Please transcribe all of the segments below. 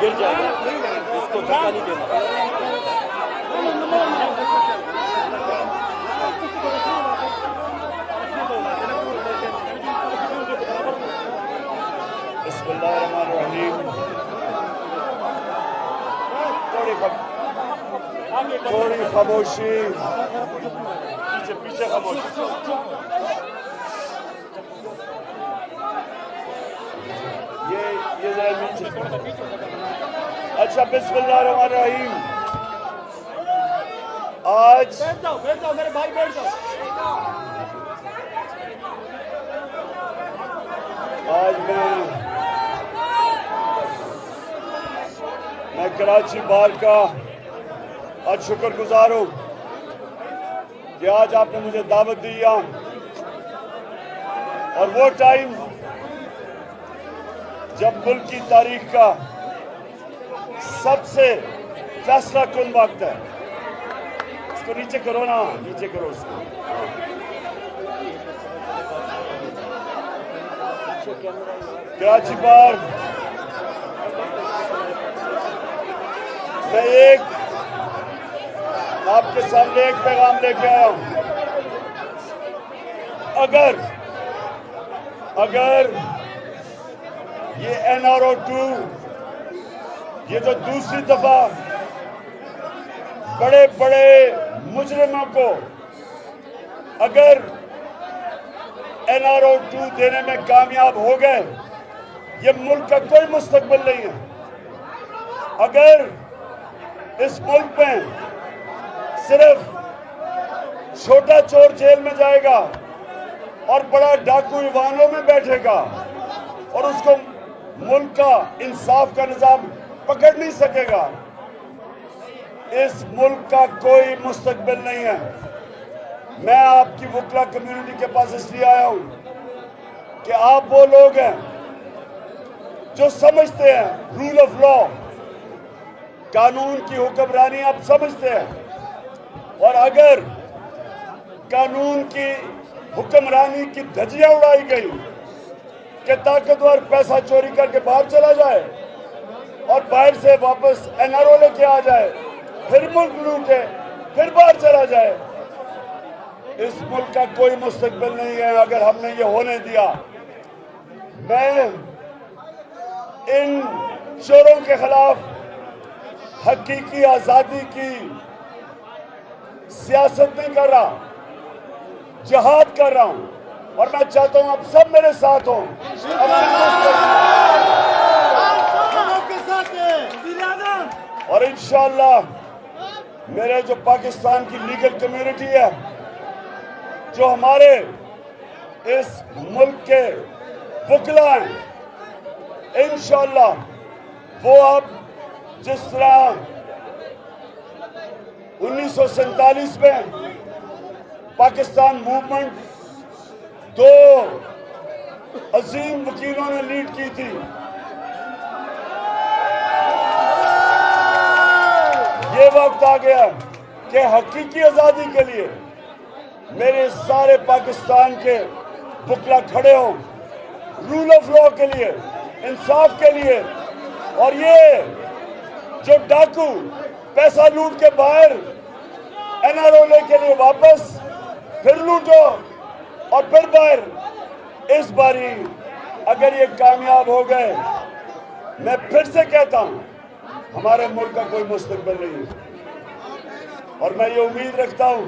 गिर जाएगा, इसको धक्का नहीं देना। बिस्मिल्लाहिर्रहमानिर्रहीम। थोड़ी खामोशी, पीछे पीछे खामोश। ये जरा नीचे। अच्छा, बिस्मिल्लाहिर्रहमानिर्रहीम। आज बैठ जाओ मेरे भाई, बैठ जाओ। आज मैं कराची बार का आज शुक्रगुजार हूँ कि आज आपने मुझे दावत दी यहाँ। और वो टाइम जब मुल्क की तारीख का सबसे फैसला कुन वक्त है। इसको नीचे करो ना, नीचे करो उसको। कराची बार मैं आपके सामने एक पैगाम लेके आया हूं। अगर ये NRO2 ये जो दूसरी दफा बड़े बड़े मुजरिमों को अगर NRO2 देने में कामयाब हो गए, ये मुल्क का कोई मुस्तकबिल नहीं है। अगर इस मुल्क में सिर्फ छोटा चोर जेल में जाएगा और बड़ा डाकू ईवानों में बैठेगा और उसको मुल्क का इंसाफ का निजाम पकड़ नहीं सकेगा, इस मुल्क का कोई मुस्तकबिल नहीं है। मैं आपकी वकला कम्युनिटी के पास इसलिए आया हूं कि आप वो लोग हैं जो समझते हैं रूल ऑफ लॉ, कानून की हुक्मरानी आप समझते हैं। और अगर कानून की हुक्मरानी की धज्जियां उड़ाई गई कि ताकतवर पैसा चोरी करके बाहर चला जाए और बाहर से वापस NRO लेके आ जाए, फिर मुल्क लूटे, फिर बाहर चला जाए, इस मुल्क का कोई मुस्तकबिल नहीं है अगर हमने ये होने दिया। मैं इन चोरों के खिलाफ हकीकी आजादी की सियासत नहीं कर रहा, जिहाद कर रहा हूं। और मैं चाहता हूं आप सब मेरे साथ हों। और इंशाअल्लाह मेरे जो पाकिस्तान की लीगल कम्युनिटी है, जो हमारे इस मुल्क के वकला हैं, इंशाअल्लाह वो अब जिस तरह 1947 में पाकिस्तान मूवमेंट दो अजीम वकीलों ने लीड की थी, ये वक्त आ गया कि हकीकी आजादी के लिए मेरे सारे पाकिस्तान के वकला खड़े हों, रूल ऑफ लॉ के लिए, इंसाफ के लिए। और ये जो डाकू पैसा लूट के बाहर NRO के लिए वापस फिर लूटो और फिर बाहर, इस बारी अगर ये कामयाब हो गए, मैं फिर से कहता हूं हमारे मुल्क का कोई मुस्तकबिल नहीं है। और मैं ये उम्मीद रखता हूं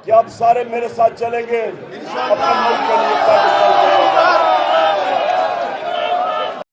कि आप सारे मेरे साथ चलेंगे अपने मुल्क के लिए।